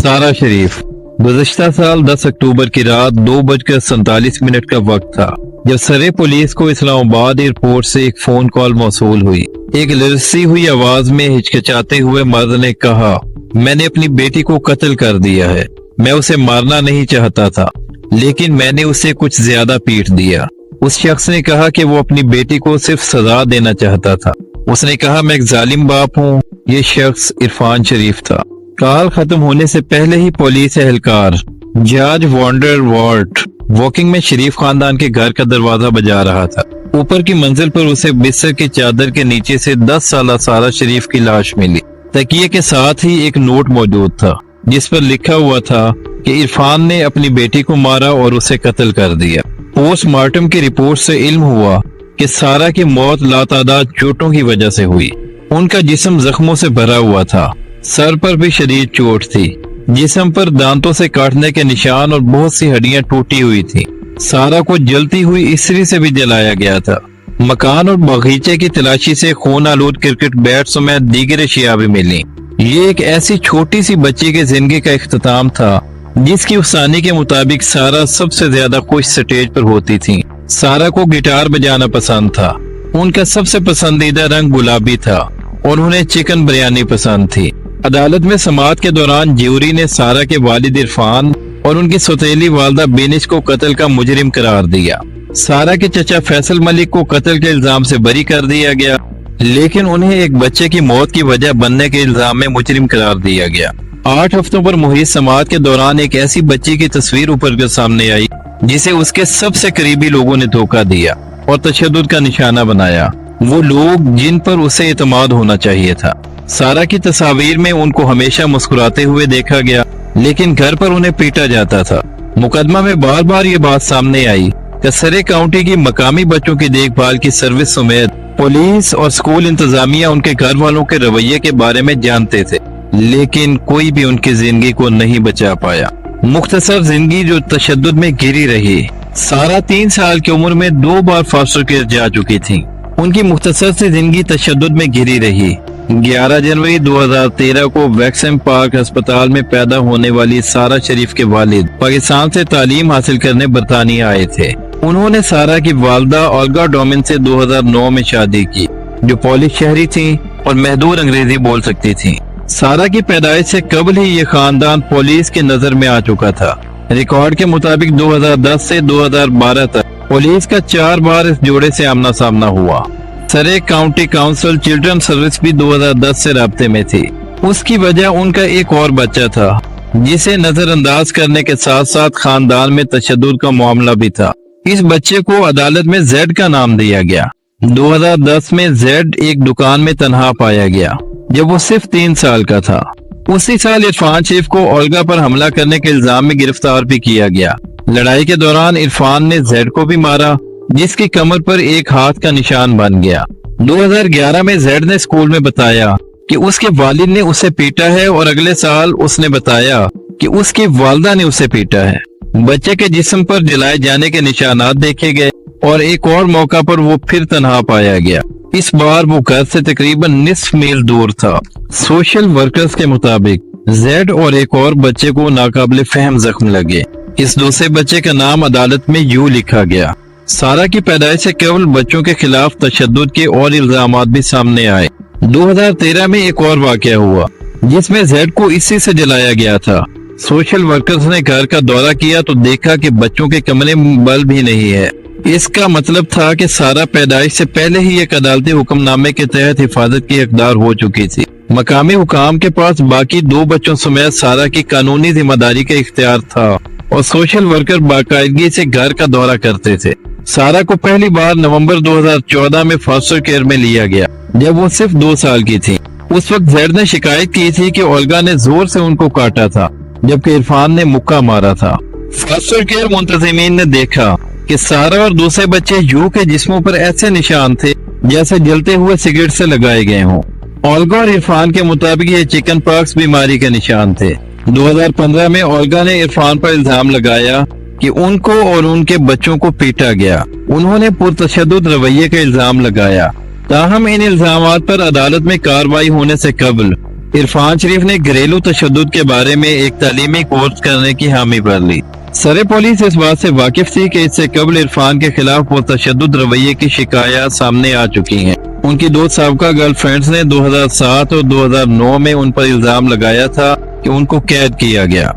सारा शरीफ। गुज़श्ता साल 10 अक्टूबर की रात 2:47 का वक्त था जब सरे पुलिस को इस्लामाबाद एयरपोर्ट से एक फोन कॉल मौसूल हुई। एक लरसी हुई आवाज में हिचकिचाते हुए मर्द ने कहा, मैंने अपनी बेटी को कत्ल कर दिया है। मैं उसे मारना नहीं चाहता था, लेकिन मैंने उसे कुछ ज्यादा पीट दिया। उस शख्स ने कहा कि वो अपनी बेटी को सिर्फ सजा देना चाहता था। उसने कहा, मैं एक जालिम बाप हूँ। ये शख्स इरफान शरीफ था। कॉल खत्म होने से पहले ही पुलिस एहलकार जॉर्ज वॉन्डर वॉल्ट वॉकिंग में शरीफ खानदान के घर का दरवाजा बजा रहा था। ऊपर की मंजिल पर उसे बिस्तर की चादर के नीचे से 10 साला सारा शरीफ की लाश मिली। तकिए के साथ ही एक नोट मौजूद था जिस पर लिखा हुआ था कि इरफान ने अपनी बेटी को मारा और उसे कत्ल कर दिया। पोस्टमार्टम की रिपोर्ट से इल्म हुआ कि सारा की मौत लातादाद चोटों की वजह से हुई। उनका जिस्म जख्मों से भरा हुआ था। सर पर भी शदीद चोट थी। जिस्म पर दांतों से काटने के निशान और बहुत सी हड्डियां टूटी हुई थी। सारा को जलती हुई इस्त्री से भी जलाया गया था। मकान और बगीचे की तलाशी से खून आलूद क्रिकेट बैट समेत दीगर अशिया भी मिली। ये एक ऐसी छोटी सी बच्ची की जिंदगी का इख्तिताम था जिसकी अफसाने के मुताबिक सारा सबसे ज्यादा खुश स्टेज पर होती थी। सारा को गिटार बजाना पसंद था। उनका सबसे पसंदीदा रंग गुलाबी था और उन्हें चिकन बिरयानी पसंद थी। अदालत में समाअत के दौरान ज्यूरी ने सारा के वालिद इरफान और उनकी सौतेली वालदा बेनिश को कत्ल का मुजरिम करार दिया। सारा के चचा फैसल मलिक को कत्ल के इल्जाम से बरी कर दिया गया, लेकिन उन्हें एक बच्चे की मौत की वजह बनने के इल्जाम में मुजरिम करार दिया गया। 8 हफ्तों पर मुहित समाअत के दौरान एक ऐसी बच्ची की तस्वीर ऊपर के सामने आई जिसे उसके सबसे करीबी लोगों ने धोखा दिया और तशद्दुद का निशाना बनाया। वो लोग जिन पर उसे एतमाद होना चाहिए था। सारा की तस्वीर में उनको हमेशा मुस्कुराते हुए देखा गया, लेकिन घर पर उन्हें पीटा जाता था। मुकदमा में बार बार ये बात सामने आई कि सरे काउंटी की मकामी बच्चों की देखभाल की सर्विस समेत पुलिस और स्कूल इंतजामिया उनके घर वालों के रवैये के बारे में जानते थे, लेकिन कोई भी उनकी जिंदगी को नहीं बचा पाया। मुख्तसर जिंदगी जो तशद्दुद में घिरी रही। सारा 3 साल की उम्र में 2 बार फॉस्टर केयर जा चुकी थी। उनकी मुख्तसर से जिंदगी तशद्दुद में घिरी रही। 11 जनवरी 2013 को वैक्सम पार्क अस्पताल में पैदा होने वाली सारा शरीफ के वालिद पाकिस्तान से तालीम हासिल करने बरतानिया आए थे। उन्होंने सारा की वालदा ओल्गा डोमिन से 2009 में शादी की, जो पोलिश शहरी थी और महदूद अंग्रेजी बोल सकती थी। सारा की पैदाइश से कबल ही ये खानदान पुलिस की नजर में आ चुका था। रिकॉर्ड के मुताबिक 2010 से 2012 तक पुलिस का 4 बार इस जोड़े से आमना सामना हुआ। सरे काउंटी काउंसिल चिल्ड्रन सर्विस भी 2010 से राब्ते में थी। उसकी वजह उनका एक और बच्चा था जिसे नजरअंदाज करने के साथ साथ खानदान में तशद्दुद का मामला भी था। इस बच्चे को अदालत में जेड का नाम दिया गया। 2010 में जेड एक दुकान में तन्हा पाया गया जब वो सिर्फ 3 साल का था। उसी साल इरफान शरीफ को ओल्गा पर हमला करने के इल्जाम में गिरफ्तार भी किया गया। लड़ाई के दौरान इरफान ने जेड को भी मारा, जिसकी कमर पर एक हाथ का निशान बन गया। 2011 में जेड ने स्कूल में बताया कि उसके वालिद ने उसे पीटा है और अगले साल उसने बताया कि उसकी वालदा ने उसे पीटा है। बच्चे के जिस्म पर जलाए जाने के निशानात देखे गए और एक और मौका पर वो फिर तन्हा पाया गया। इस बार वो घर से तकरीबन निस्फ मील दूर था। सोशल वर्कर्स के मुताबिक जेड और एक और बच्चे को नाकाबिले फहम जख्म लगे। इस दूसरे बच्चे का नाम अदालत में यूं लिखा गया। सारा की पैदाइश से केवल बच्चों के खिलाफ तशद्दुद के और इल्जामात भी सामने आए। 2013 में एक और वाकया हुआ जिसमें जेड को इसी से जलाया गया था। सोशल वर्कर्स ने घर का दौरा किया तो देखा कि बच्चों के कमरे में बल्ब भी नहीं है। इसका मतलब था कि सारा पैदाइश से पहले ही एक अदालती हुक्मनामे के तहत हिफाजत की हकदार हो चुकी थी। मकामी हुकाम के पास बाकी 2 बच्चों समेत सारा की कानूनी जिम्मेदारी का इख्तियार था और सोशल वर्कर बाकायदगी से घर का दौरा करते थे। सारा को पहली बार नवंबर 2014 में फॉस्टर केयर में लिया गया जब वो सिर्फ 2 साल की थी। उस वक्त जेड ने शिकायत की थी कि ओल्गा ने जोर से उनको काटा था जबकि इरफान ने मुक्का मारा था। फॉस्टर केयर मुंतजिमीन ने देखा कि सारा और दूसरे बच्चे यू के जिस्मों पर ऐसे निशान थे जैसे जलते हुए सिगरेट से लगाए गए हों। ओल्गा और इरफान के मुताबिक ये चिकन पॉक्स बीमारी के निशान थे। 2015 में ओल्गा ने इरफान पर इल्जाम लगाया कि उनको और उनके बच्चों को पीटा गया। उन्होंने पुरतशद्दुद रवैये का इल्जाम लगाया। ताहम इन इल्जामात पर अदालत में कार्रवाई होने से कबल इरफान शरीफ ने घरेलू तशद्दुद के बारे में एक तालीमी कोर्स करने की हामी भर ली। सरे पुलिस इस बात से वाकिफ थी कि इससे कबल इरफान के खिलाफ वो तशद्दुद रवैये की शिकायत सामने आ चुकी हैं। उनकी दो साबका गर्लफ्रेंड्स ने 2007 और 2009 में उन पर इल्जाम लगाया था कि उनको कैद किया गया।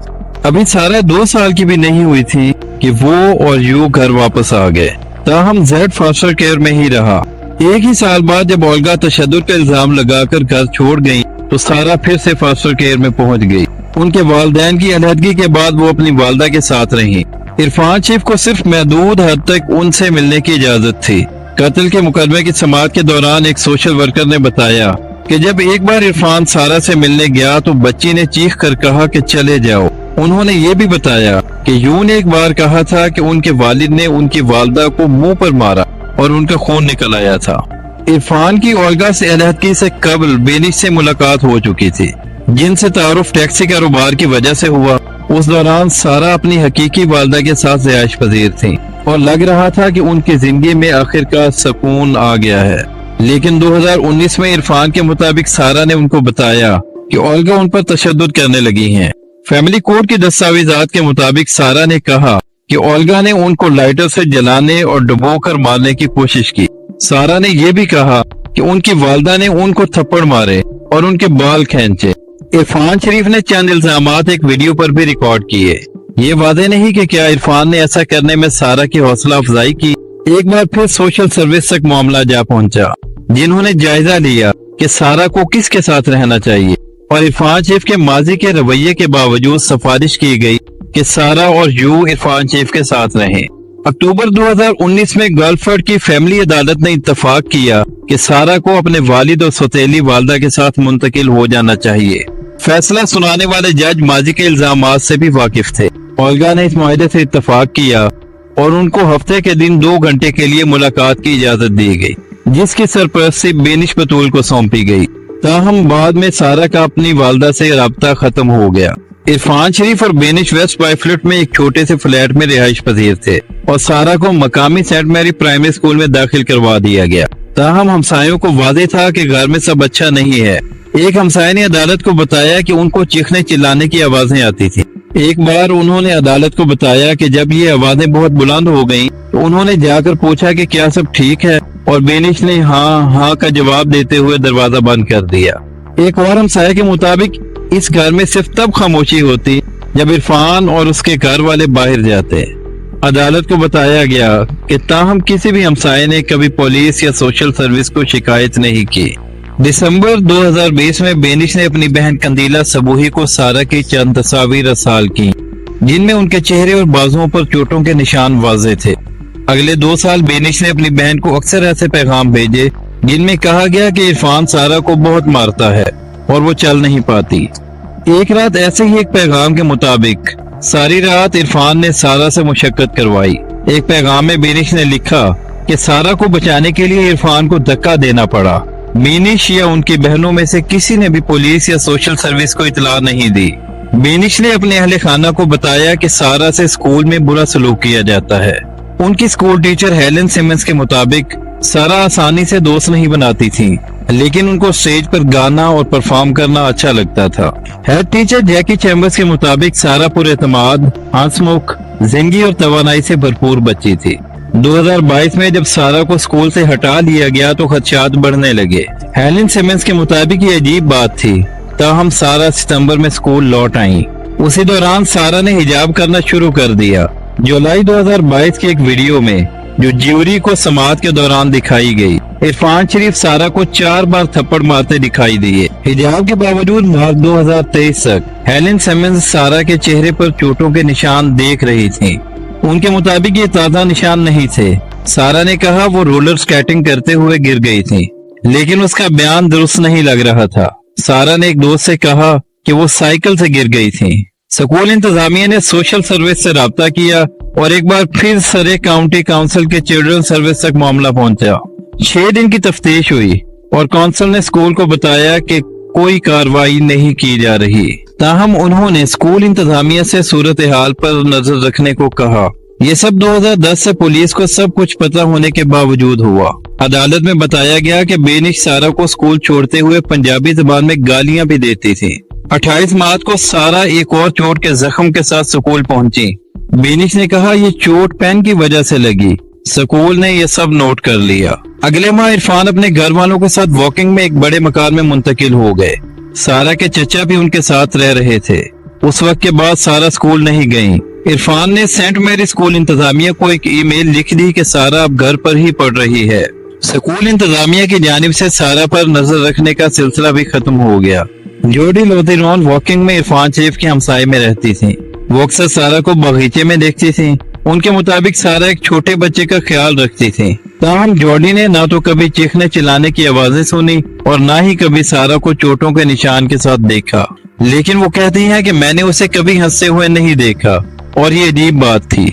अभी सारा 2 साल की भी नहीं हुई थी कि वो और यू घर वापस आ गए। ताहम जेड फॉस्टर केयर में ही रहा। एक ही साल बाद जब ओल्गा तशद्दुद का इल्जाम लगाकर घर छोड़ गई तो सारा फिर से फॉस्टर केयर में पहुंच गई। उनके वालिदैन की अलहदगी के बाद वो अपनी वालदा के साथ रही। इरफान शरीफ को सिर्फ महदूद हद तक उनसे मिलने की इजाजत थी। कत्ल के मुकदमे की समाअत के दौरान एक सोशल वर्कर ने बताया कि जब एक बार इरफान सारा से मिलने गया तो बच्ची ने चीख कर कहा कि चले जाओ। उन्होंने ये भी बताया कि यूं ने एक बार कहा था कि उनके वालिद ने उनकी वालदा को मुंह पर मारा और उनका खून निकल आया था। इरफान की ओल्गा से अलहदगी से कबल बेनिश से मुलाकात हो चुकी थी, जिनसे तारुफ टैक्सी कारोबार की वजह से हुआ। उस दौरान सारा अपनी हकीकी वालदा के साथ रिहाइश पजीर थी और लग रहा था कि उनकी जिंदगी में आखिरकार सुकून आ गया है। लेकिन 2019 में इरफान के मुताबिक सारा ने उनको बताया कि ओल्गा उन पर तशद्दुद करने लगी हैं। फैमिली कोर्ट की दस्तावेजात के मुताबिक सारा ने कहा कि ओल्गा ने उनको लाइटर से जलाने और डुबोकर मारने की कोशिश की। सारा ने यह भी कहा कि उनकी वालदा ने उनको थप्पड़ मारे और उनके बाल खींचे। इरफान शरीफ ने चंद इल्जामात एक वीडियो पर भी रिकॉर्ड किए। ये वादे नहीं कि क्या इरफान ने ऐसा करने में सारा की हौसला अफजाई की। एक बार फिर सोशल सर्विस तक मामला जा पहुंचा, जिन्होंने जायजा लिया कि सारा को किसके साथ रहना चाहिए और इरफान शरीफ के माजी के रवैये के बावजूद सिफारिश की गई कि सारा और यू इरफान शरीफ के साथ रहें। अक्टूबर 2019 में गल्फर्ड की फैमिली अदालत ने इत्तफाक किया कि सारा को अपने वालिद और सौतेली वालदा के साथ मुंतकिल हो जाना चाहिए। फैसला सुनाने वाले जज माजी के इल्जामात से भी वाकिफ थे। ओल्गा ने इस मुआहदे से इत्तफाक किया और उनको हफ्ते के दिन 2 घंटे के लिए मुलाकात की इजाजत दी गई, जिसकी सरपरस्ती बेनिश बतूल को सौंपी गई। ताहम बाद में सारा का अपनी वालदा से राब्ता खत्म हो गया। इरफान शरीफ और बेनिश वेस्ट बायफ्लिट में एक छोटे से फ्लैट में रिहाइश पजीर थे और सारा को मकामी सेंट मैरी प्राइमरी स्कूल में दाखिल करवा दिया गया। ताहम हमसायों को वादे था कि घर में सब अच्छा नहीं है। एक हमसाये ने अदालत को बताया कि उनको चीखने चिल्लाने की आवाजें आती थी। एक बार उन्होंने अदालत को बताया कि जब ये आवाजें बहुत बुलंद हो गईं, तो उन्होंने जाकर पूछा कि क्या सब ठीक है, और बेनिश ने हाँ का जवाब देते हुए दरवाजा बंद कर दिया। एक और हमसाये के मुताबिक इस घर में सिर्फ तब खामोशी होती जब इरफान और उसके घर वाले बाहर जाते। अदालत को बताया गया कि ताहम किसी भी हमसाये ने कभी पुलिस या सोशल सर्विस को शिकायत नहीं की। दिसंबर 2020 में बेनिश ने अपनी बहन कंदीला सबूही को सारा की चंद तस्वीर अरसाल की, जिनमें उनके चेहरे और बाजुओं पर चोटों के निशान वाज़ेह थे। अगले 2 साल बेनिश ने अपनी बहन को अक्सर ऐसे पैगाम भेजे जिनमें कहा गया कि इरफान सारा को बहुत मारता है और वो चल नहीं पाती। एक रात ऐसे ही एक पैगाम के मुताबिक सारी रात इरफान ने सारा से मुशक्कत करवाई। एक पैगाम में बेनिश ने लिखा कि सारा को बचाने के लिए इरफान को धक्का देना पड़ा। बेनिश या उनकी बहनों में से किसी ने भी पुलिस या सोशल सर्विस को इतला नहीं दी। बेनिश ने अपने अहले खाना को बताया कि सारा से स्कूल में बुरा सलूक किया जाता है। उनकी स्कूल टीचर हेलन सिमंस के मुताबिक सारा आसानी से दोस्त नहीं बनाती थी, लेकिन उनको स्टेज पर गाना और परफॉर्म करना अच्छा लगता था। हेड टीचर जैकी चैम्बर्स के मुताबिक सारा पुरएतमाद, हंसमुख, जिंदगी और तवानाई से भरपूर बच्ची थी। 2022 में जब सारा को स्कूल से हटा लिया गया तो खदशात बढ़ने लगे। हेलन सिमंस के मुताबिक ये अजीब बात थी, ताहम सारा सितंबर में स्कूल लौट आई। उसी दौरान सारा ने हिजाब करना शुरू कर दिया। जुलाई 2022 के एक वीडियो में जो ज्यूरी को समाअत के दौरान दिखाई गई, इरफान शरीफ सारा को 4 बार थप्पड़ मारते दिखाई दिए। हिजाब के बावजूद मार्च 2023 तक हेलन सिमंस सारा के चेहरे पर चोटों के निशान देख रही थी। उनके मुताबिक ये ताजा निशान नहीं थे। सारा ने कहा वो रोलर स्केटिंग करते हुए गिर गई थी, लेकिन उसका बयान दुरुस्त नहीं लग रहा था। सारा ने एक दोस्त से कहा कि वो साइकिल से गिर गई थी। स्कूल इंतजामिया ने सोशल सर्विस से राब्ता किया और एक बार फिर सरे काउंटी काउंसिल के चिल्ड्रन सर्विस तक मामला पहुंचा। 6 दिन की तफ्तीश हुई और काउंसिल ने स्कूल को बताया कि कोई कार्रवाई नहीं की जा रही। ताहम उन्होंने स्कूल इंतजामिया से सूरत हाल पर नजर रखने को कहा। ये सब 2010 से पुलिस को सब कुछ पता होने के बावजूद हुआ। अदालत में बताया गया कि बेनिश सारा को स्कूल छोड़ते हुए पंजाबी जबान में गालियां भी देती थी। 28 मार्च को सारा एक और चोट के जख्म के साथ स्कूल पहुंची। बेनिश ने कहा ये चोट पेन की वजह से लगी। स्कूल ने ये सब नोट कर लिया। अगले माह इरफान अपने घर वालों के साथ वॉकिंग में एक बड़े मकान में मुंतकिल हो गए। सारा के चचा भी उनके साथ रह रहे थे। उस वक्त के बाद सारा स्कूल नहीं गई। इरफान ने सेंट मैरी स्कूल इंतजामिया को एक ईमेल लिख दी कि सारा अब घर पर ही पढ़ रही है। स्कूल इंतजामिया की जानिब से सारा पर नजर रखने का सिलसिला भी खत्म हो गया। जोडी लोधिरोन वॉकिंग में इरफान चीफ के हमसाये में रहती थी। वो अक्सर सारा को बगीचे में देखती थी। उनके मुताबिक सारा एक छोटे बच्चे का ख्याल रखती थी। ताहम जोडी ने ना तो कभी चीखने चिल्लाने की आवाजें सुनी और ना ही कभी सारा को चोटों के निशान के साथ देखा। लेकिन वो कहती है कि मैंने उसे कभी हंसते हुए नहीं देखा और ये अजीब बात थी।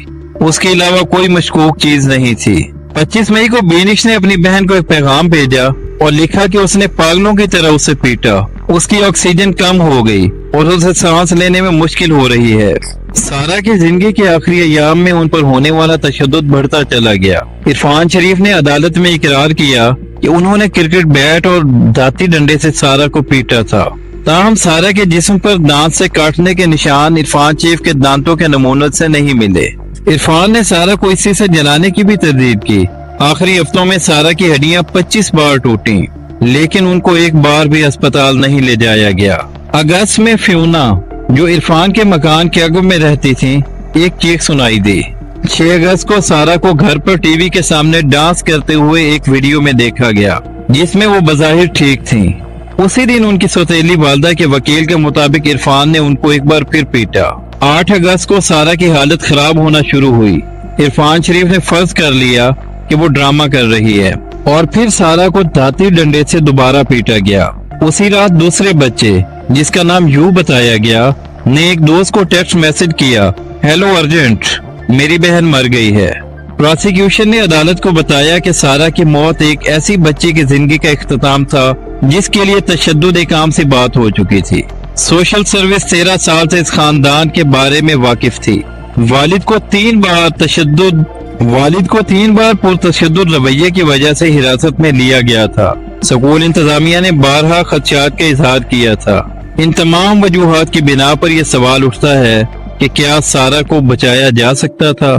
उसके अलावा कोई मशकूक चीज नहीं थी। 25 मई को बेनिश ने अपनी बहन को एक पैगाम भेजा और लिखा कि उसने पागलों की तरह उसे पीटा। उसकी ऑक्सीजन कम हो गई और उसे सांस लेने में मुश्किल हो रही है। सारा की जिंदगी के आखिरी अयाम में उन पर होने वाला तशद्दुद बढ़ता चला गया। इरफान शरीफ ने अदालत में इकरार किया कि उन्होंने क्रिकेट बैट और दाती डंडे से सारा को पीटा था। ताहम सारा के जिस्म पर दांत से काटने के निशान इरफान चीफ के दांतों के नमूनों से नहीं मिले। इरफान ने सारा को इसी से जलाने की भी तरदीद की। आखिरी हफ्तों में सारा की हड्डियां 25 बार टूटी, लेकिन उनको एक बार भी अस्पताल नहीं ले जाया गया। अगस्त में फ्यूना, जो इरफान के मकान के अगुम में रहती थी, एक चीख सुनाई दी। 6 अगस्त को सारा को घर पर टीवी के सामने डांस करते हुए एक वीडियो में देखा गया, जिसमें वो बज़ाहिर ठीक थी। उसी दिन उनकी सौतेली वालदा के वकील के मुताबिक इरफान ने उनको एक बार फिर पीटा। 8 अगस्त को सारा की हालत खराब होना शुरू हुई। इरफान शरीफ ने फर्ज कर लिया कि वो ड्रामा कर रही है और फिर सारा को दाती डंडे से दोबारा पीटा गया। उसी रात दूसरे बच्चे, जिसका नाम यू बताया गया, ने एक दोस्त को टेक्स्ट मैसेज किया, हेलो अर्जेंट, मेरी बहन मर गई है। प्रोसिक्यूशन ने अदालत को बताया कि सारा की मौत एक ऐसी बच्ची की जिंदगी का इख्तिताम था जिसके लिए तशद्दुद एक आम सी बात हो चुकी थी। सोशल सर्विस 13 साल से इस खानदान के बारे में वाकिफ थी। वालिद को 3 बार पुरतशद्दुद रवैये की वजह से हिरासत में लिया गया था। स्कूल इंतजामिया ने बारहा खदशात का इजहार किया था। इन तमाम वजूहात की बिना पर यह सवाल उठता है कि क्या सारा को बचाया जा सकता था।